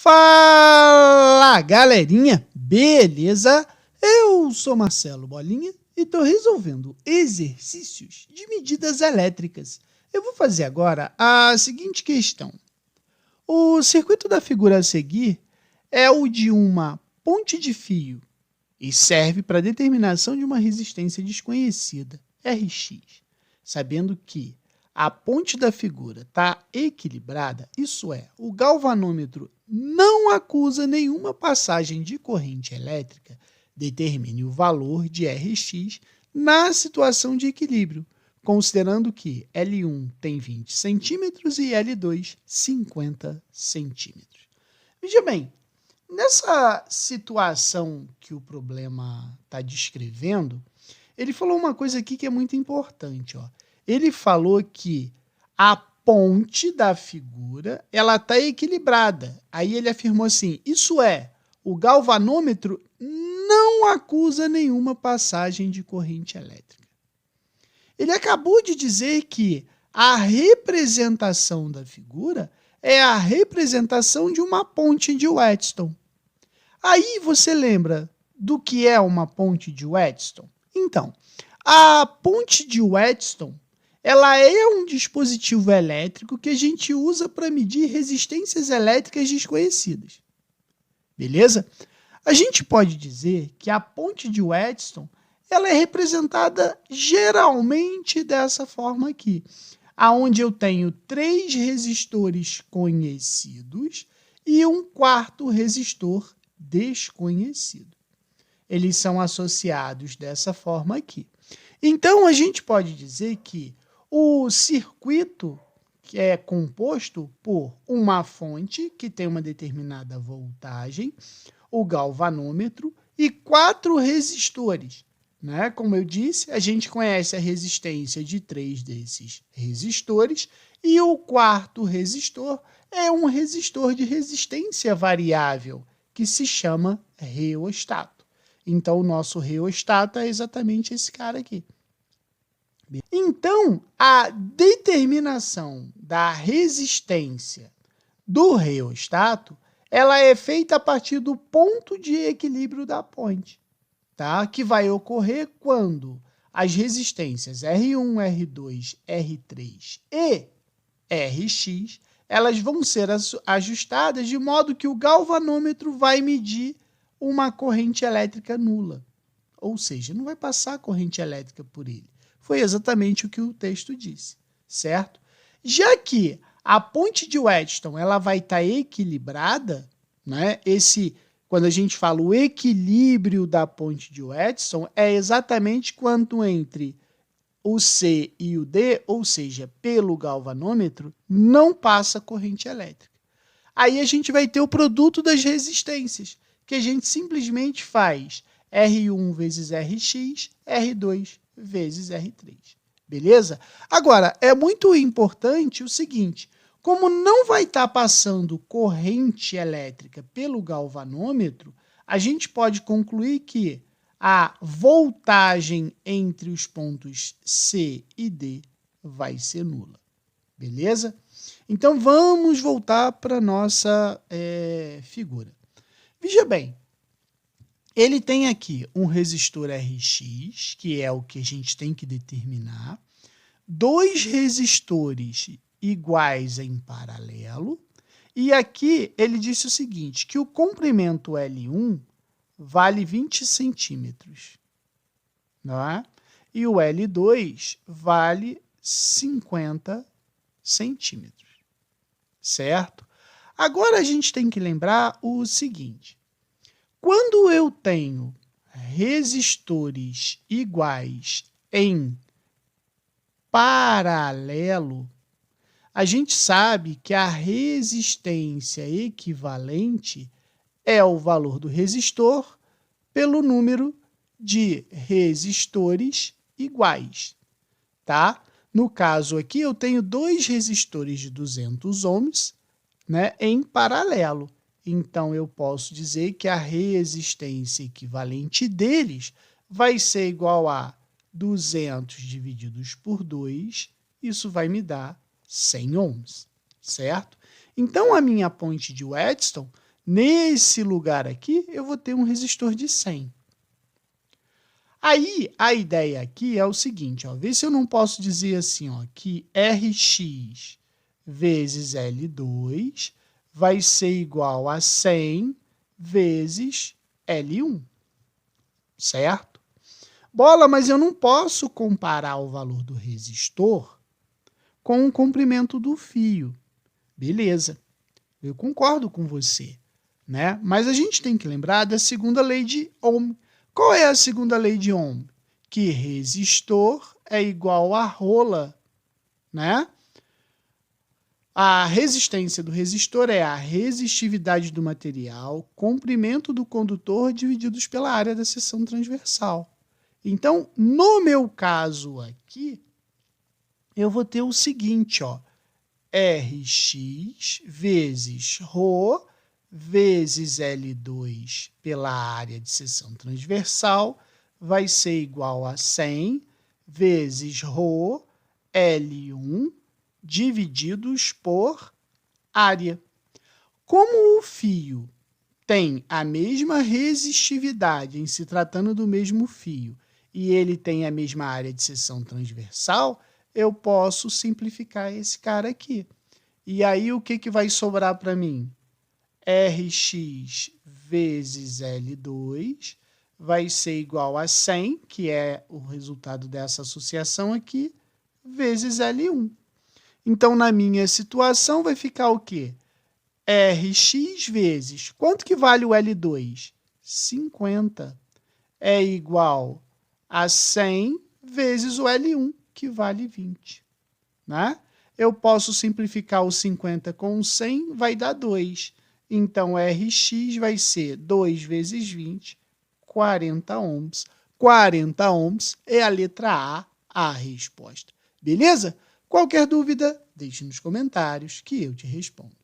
Fala, galerinha! Beleza? Eu sou Marcelo Bolinha e estou resolvendo exercícios de medidas elétricas. Eu vou fazer agora a seguinte questão. O circuito da figura a seguir é o de uma ponte de fio e serve para a determinação de uma resistência desconhecida, Rx. Sabendo que a ponte da figura está equilibrada, isso é, o galvanômetro não acusa nenhuma passagem de corrente elétrica, determine o valor de Rx na situação de equilíbrio, considerando que L1 tem 20 centímetros e L2 50 centímetros. Veja bem, nessa situação que o problema está descrevendo, ele falou uma coisa aqui que é muito importante, ó. Ele falou que a ponte da figura ela está equilibrada. Aí ele afirmou assim, isso é, o galvanômetro não acusa nenhuma passagem de corrente elétrica. Ele acabou de dizer que a representação da figura é a representação de uma ponte de Wheatstone. Aí você lembra do que é uma ponte de Wheatstone? Então, a ponte de Wheatstone ela é um dispositivo elétrico que a gente usa para medir resistências elétricas desconhecidas. Beleza? A gente pode dizer que a ponte de Wheatstone ela é representada geralmente dessa forma aqui, onde eu tenho 3 resistores conhecidos e um quarto resistor desconhecido. Eles são associados dessa forma aqui. Então, a gente pode dizer que o circuito que é composto por uma fonte que tem uma determinada voltagem, o galvanômetro e 4 resistores. Né? Como eu disse, a gente conhece a resistência de 3 desses resistores e o quarto resistor é um resistor de resistência variável que se chama reostato. Então, o nosso reostato é exatamente esse cara aqui. Então, a determinação da resistência do reostato, ela é feita a partir do ponto de equilíbrio da ponte, tá? Que vai ocorrer quando as resistências R1, R2, R3 e Rx, elas vão ser ajustadas de modo que o galvanômetro vai medir uma corrente elétrica nula. Ou seja, não vai passar corrente elétrica por ele. Foi exatamente o que o texto disse, certo? Já que a ponte de Wheatstone ela vai estar equilibrada, né? Quando a gente fala o equilíbrio da ponte de Wheatstone, é exatamente quanto entre o C e o D, ou seja, pelo galvanômetro, não passa corrente elétrica. Aí a gente vai ter o produto das resistências, que a gente simplesmente faz R1 vezes Rx, R2 vezes R3, beleza? Agora, é muito importante o seguinte, como não vai estar passando corrente elétrica pelo galvanômetro, a gente pode concluir que a voltagem entre os pontos C e D vai ser nula, beleza? Então, vamos voltar para a nossa figura. Veja bem, ele tem aqui um resistor Rx, que é o que a gente tem que determinar, 2 resistores iguais em paralelo, e aqui ele disse o seguinte, que o comprimento L1 vale 20 centímetros, não é? E o L2 vale 50 centímetros, certo? Agora a gente tem que lembrar o seguinte, quando eu tenho resistores iguais em paralelo, a gente sabe que a resistência equivalente é o valor do resistor pelo número de resistores iguais, tá? No caso aqui, eu tenho 2 resistores de 200 ohms, né, em paralelo. Então, eu posso dizer que a resistência equivalente deles vai ser igual a 200 divididos por 2, isso vai me dar 100 ohms, certo? Então, a minha ponte de Wheatstone Nesse lugar aqui, eu vou ter um resistor de 100. Aí, a ideia aqui é o seguinte, ó, vê se eu não posso dizer assim, ó, que Rx vezes L2 vai ser igual a 100 vezes L1, certo? Bola, mas eu não posso comparar o valor do resistor com o comprimento do fio. Beleza, eu concordo com você, né? Mas a gente tem que lembrar da segunda lei de Ohm. Qual é a segunda lei de Ohm? Que resistor é igual a rola, né? A resistência do resistor é a resistividade do material, comprimento do condutor divididos pela área da seção transversal. Então, no meu caso aqui, eu vou ter o seguinte, ó, Rx vezes ρ vezes L2 pela área de seção transversal vai ser igual a 100 vezes ρ L1 divididos por área. Como o fio tem a mesma resistividade em se tratando do mesmo fio e ele tem a mesma área de seção transversal, eu posso simplificar esse cara aqui. E aí, o que vai sobrar para mim? Rx vezes L2 vai ser igual a 100, que é o resultado dessa associação aqui, vezes L1. Então, na minha situação, vai ficar o quê? Rx vezes, quanto que vale o L2? 50. É igual a 100 vezes o L1, que vale 20. Né? Eu posso simplificar o 50 com o 100, vai dar 2. Então, Rx vai ser 2 vezes 20, 40 ohms. 40 ohms é a letra A resposta. Beleza? Qualquer dúvida, deixe nos comentários que eu te respondo.